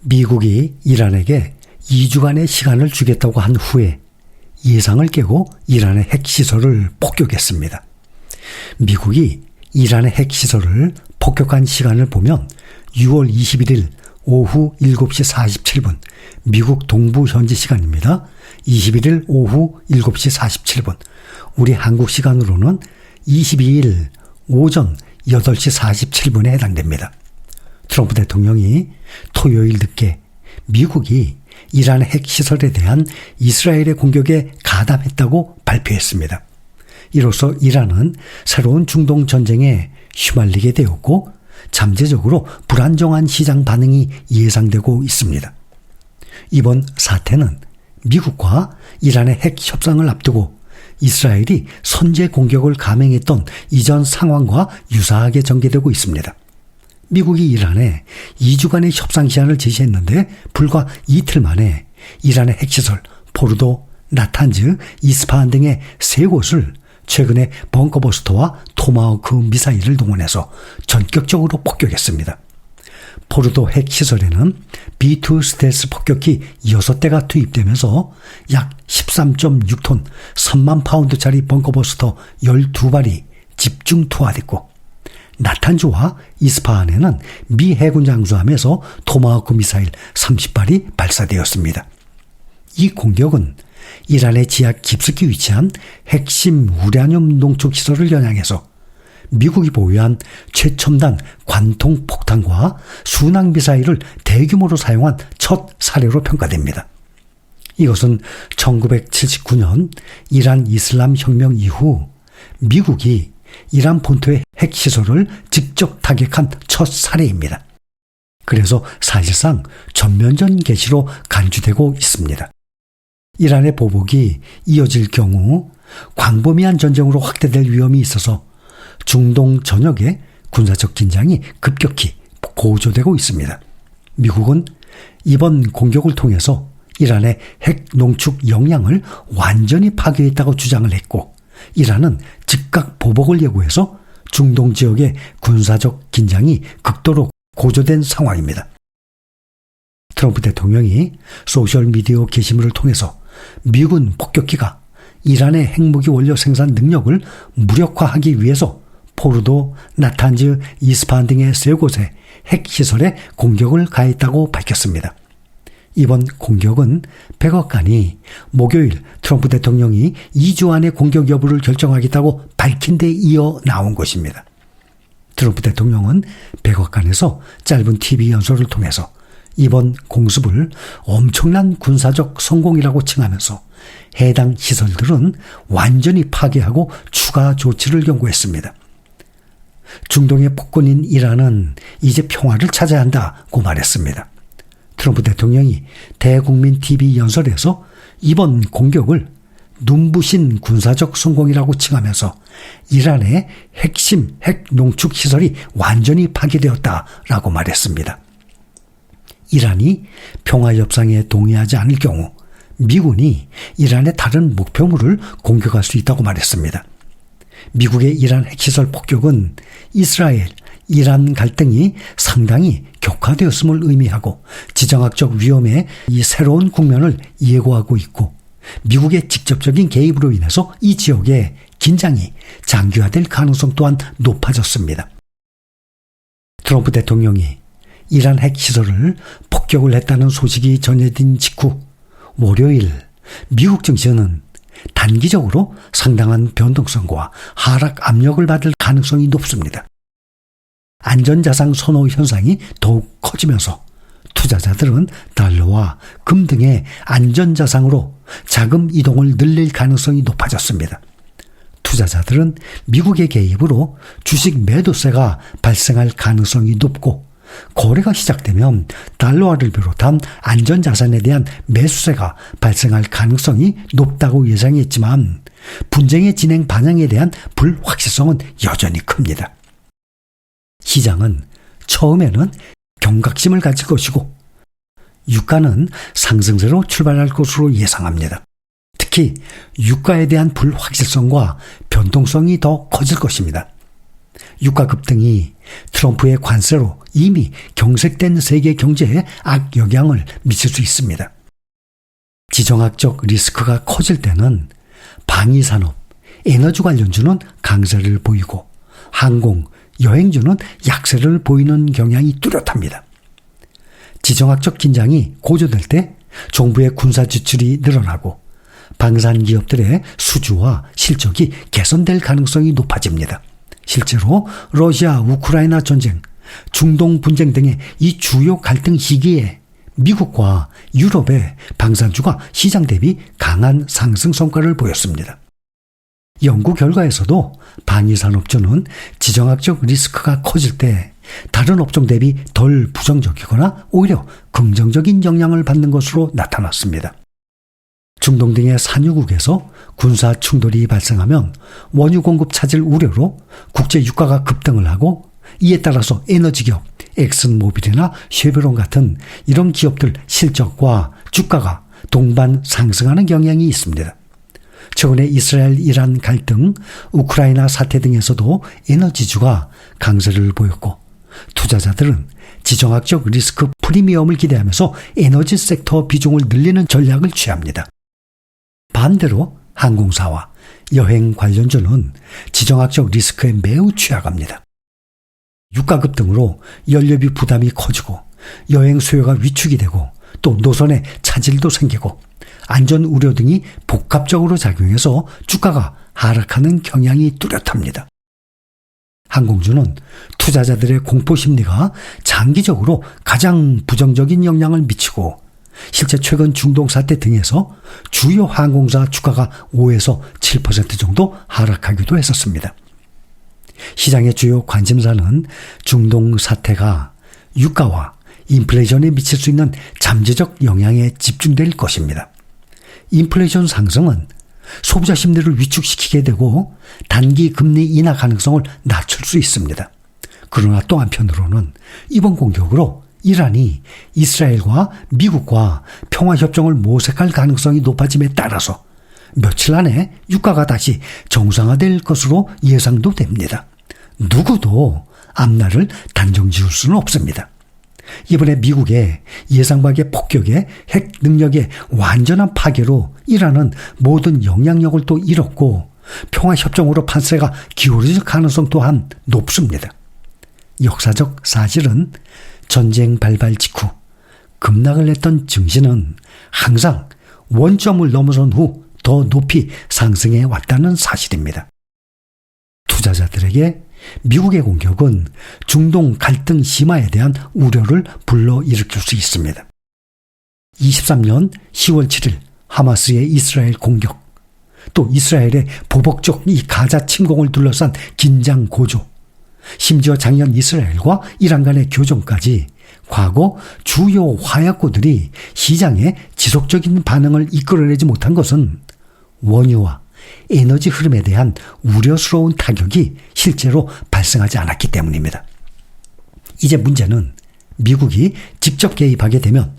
미국이 이란에게 2주간의 시간을 주겠다고 한 후에 예상을 깨고 이란의 핵시설을 폭격했습니다. 미국이 이란의 핵시설을 폭격한 시간을 보면 6월 21일 오후 7시 47분 미국 동부 현지 시간입니다. 21일 오후 7시 47분 우리 한국 시간으로는 22일 오전 8시 47분에 해당됩니다. 트럼프 대통령이 토요일 늦게 미국이 이란의 핵시설에 대한 이스라엘의 공격에 가담했다고 발표했습니다. 이로써 이란은 새로운 중동 전쟁에 휘말리게 되었고 잠재적으로 불안정한 시장 반응이 예상되고 있습니다. 이번 사태는 미국과 이란의 핵 협상을 앞두고 이스라엘이 선제 공격을 감행했던 이전 상황과 유사하게 전개되고 있습니다. 미국이 이란에 2주간의 협상 시한을 제시했는데 불과 이틀 만에 이란의 핵시설 포르도, 나탄즈, 이스파한 등의 3곳을 최근에 벙커버스터와 토마호크 미사일을 동원해서 전격적으로 폭격했습니다. 포르도 핵시설에는 B2 스텔스 폭격기 6대가 투입되면서 약 13.6톤 3만 파운드짜리 벙커버스터 12발이 집중 투하됐고 나탄즈와 이스파한에는 미 해군 잠수함에서 토마호크 미사일 30발이 발사되었습니다. 이 공격은 이란의 지하 깊숙이 위치한 핵심 우라늄 농축 시설을 겨냥해서 미국이 보유한 최첨단 관통 폭탄과 순항 미사일을 대규모로 사용한 첫 사례로 평가됩니다. 이것은 1979년 이란 이슬람 혁명 이후 미국이 이란 본토의 핵시설을 직접 타격한 첫 사례입니다. 그래서 사실상 전면전 개시로 간주되고 있습니다. 이란의 보복이 이어질 경우 광범위한 전쟁으로 확대될 위험이 있어서 중동 전역의 군사적 긴장이 급격히 고조되고 있습니다. 미국은 이번 공격을 통해서 이란의 핵 농축 역량을 완전히 파괴했다고 주장을 했고 이란은 즉각 보복을 예고해서 중동 지역의 군사적 긴장이 극도로 고조된 상황입니다. 트럼프 대통령이 소셜미디어 게시물을 통해서 미군 폭격기가 이란의 핵무기 원료 생산 능력을 무력화하기 위해서 포르도, 나탄즈, 이스파한 등의 3곳의 핵시설에 공격을 가했다고 밝혔습니다. 이번 공격은 백악관이 목요일 트럼프 대통령이 2주 안에 공격 여부를 결정하겠다고 밝힌 데 이어 나온 것입니다. 트럼프 대통령은 백악관에서 짧은 TV 연설을 통해서 이번 공습을 엄청난 군사적 성공이라고 칭하면서 해당 시설들은 완전히 파괴하고 추가 조치를 경고했습니다. 중동의 폭군인 이란은 이제 평화를 찾아야 한다고 말했습니다. 트럼프 대통령이 대국민 TV 연설에서 이번 공격을 눈부신 군사적 성공이라고 칭하면서 이란의 핵심 핵 농축 시설이 완전히 파괴되었다라고 말했습니다. 이란이 평화협상에 동의하지 않을 경우 미군이 이란의 다른 목표물을 공격할 수 있다고 말했습니다. 미국의 이란 핵시설 폭격은 이스라엘, 이란 갈등이 상당히 격화되었음을 의미하고 지정학적 위험의 이 새로운 국면을 예고하고 있고 미국의 직접적인 개입으로 인해서 이 지역의 긴장이 장기화될 가능성 또한 높아졌습니다. 트럼프 대통령이 이란 핵시설을 폭격을 했다는 소식이 전해진 직후 월요일 미국 증시는 단기적으로 상당한 변동성과 하락 압력을 받을 가능성이 높습니다. 안전자산 선호 현상이 더욱 커지면서 투자자들은 달러와 금 등의 안전자산으로 자금 이동을 늘릴 가능성이 높아졌습니다. 투자자들은 미국의 개입으로 주식 매도세가 발생할 가능성이 높고 거래가 시작되면 달러화를 비롯한 안전자산에 대한 매수세가 발생할 가능성이 높다고 예상했지만 분쟁의 진행 반영에 대한 불확실성은 여전히 큽니다. 시장은 처음에는 경각심을 가질 것이고 유가는 상승세로 출발할 것으로 예상합니다. 특히 유가에 대한 불확실성과 변동성이 더 커질 것입니다. 유가 급등이 트럼프의 관세로 이미 경색된 세계 경제에 악영향을 미칠 수 있습니다. 지정학적 리스크가 커질 때는 방위산업, 에너지 관련주는 강세를 보이고 항공, 여행주는 약세를 보이는 경향이 뚜렷합니다. 지정학적 긴장이 고조될 때 정부의 군사 지출이 늘어나고 방산 기업들의 수주와 실적이 개선될 가능성이 높아집니다. 실제로 러시아, 우크라이나 전쟁, 중동 분쟁 등의 이 주요 갈등 시기에 미국과 유럽의 방산주가 시장 대비 강한 상승 성과를 보였습니다. 연구 결과에서도 방위산업주는 지정학적 리스크가 커질 때 다른 업종 대비 덜 부정적이거나 오히려 긍정적인 영향을 받는 것으로 나타났습니다. 중동 등의 산유국에서 군사 충돌이 발생하면 원유 공급 차질 우려로 국제 유가가 급등을 하고 이에 따라서 에너지기업 엑슨모빌이나 쉐브론 같은 이런 기업들 실적과 주가가 동반 상승하는 경향이 있습니다. 최근에 이스라엘 이란 갈등, 우크라이나 사태 등에서도 에너지주가 강세를 보였고 투자자들은 지정학적 리스크 프리미엄을 기대하면서 에너지 섹터 비중을 늘리는 전략을 취합니다. 반대로 항공사와 여행 관련주는 지정학적 리스크에 매우 취약합니다. 유가 급등으로 연료비 부담이 커지고 여행 수요가 위축이 되고 또 노선에 차질도 생기고 안전 우려 등이 복합적으로 작용해서 주가가 하락하는 경향이 뚜렷합니다. 항공주는 투자자들의 공포 심리가 장기적으로 가장 부정적인 영향을 미치고 실제 최근 중동 사태 등에서 주요 항공사 주가가 5에서 7% 정도 하락하기도 했었습니다. 시장의 주요 관심사는 중동 사태가 유가와 인플레이션에 미칠 수 있는 잠재적 영향에 집중될 것입니다. 인플레이션 상승은 소비자 심리를 위축시키게 되고 단기 금리 인하 가능성을 낮출 수 있습니다. 그러나 또 한편으로는 이번 공격으로 이란이 이스라엘과 미국과 평화협정을 모색할 가능성이 높아짐에 따라서 며칠 안에 유가가 다시 정상화될 것으로 예상도 됩니다. 누구도 앞날을 단정 지을 수는 없습니다. 이번에 미국의 예상 밖의 폭격에 핵 능력의 완전한 파괴로 이란은 모든 영향력을 또 잃었고 평화협정으로 판세가 기울어질 가능성 또한 높습니다. 역사적 사실은 전쟁 발발 직후 급락을 했던 증시는 항상 원점을 넘어선 후 더 높이 상승해 왔다는 사실입니다. 투자자들에게 미국의 공격은 중동 갈등 심화에 대한 우려를 불러일으킬 수 있습니다. 23년 10월 7일 하마스의 이스라엘 공격, 또 이스라엘의 보복적 이 가자 침공을 둘러싼 긴장 고조, 심지어 작년 이스라엘과 이란 간의 교전까지 과거 주요 화약고들이 시장에 지속적인 반응을 이끌어내지 못한 것은 원유와 에너지 흐름에 대한 우려스러운 타격이 실제로 발생하지 않았기 때문입니다. 이제 문제는 미국이 직접 개입하게 되면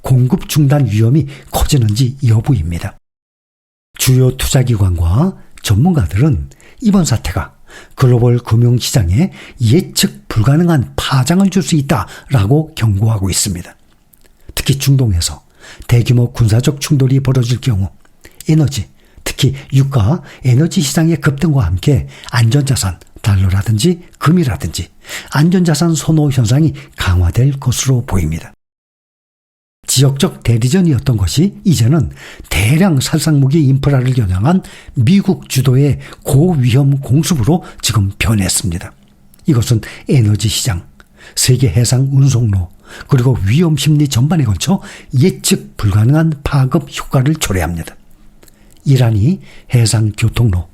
공급 중단 위험이 커지는지 여부입니다. 주요 투자기관과 전문가들은 이번 사태가 글로벌 금융시장에 예측 불가능한 파장을 줄 수 있다라고 경고하고 있습니다. 특히 중동에서 대규모 군사적 충돌이 벌어질 경우 에너지, 특히 유가, 에너지 시장의 급등과 함께 안전자산, 달러라든지 금이라든지 안전자산 선호 현상이 강화될 것으로 보입니다. 지역적 대리전이었던 것이 이제는 대량 살상무기 인프라를 겨냥한 미국 주도의 고위험 공습으로 지금 변했습니다. 이것은 에너지 시장, 세계 해상 운송로, 그리고 위험 심리 전반에 걸쳐 예측 불가능한 파급 효과를 초래합니다. 이란이 해상 교통로,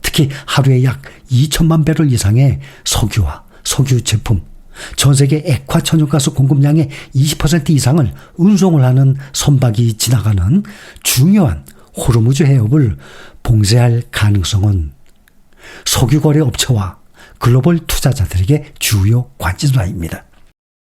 특히 하루에 약 2천만 배럴 이상의 석유와 석유 제품, 전 세계 액화 천연가스 공급량의 20% 이상을 운송을 하는 선박이 지나가는 중요한 호르무즈 해협을 봉쇄할 가능성은 석유 거래 업체와 글로벌 투자자들에게 주요 관심사입니다.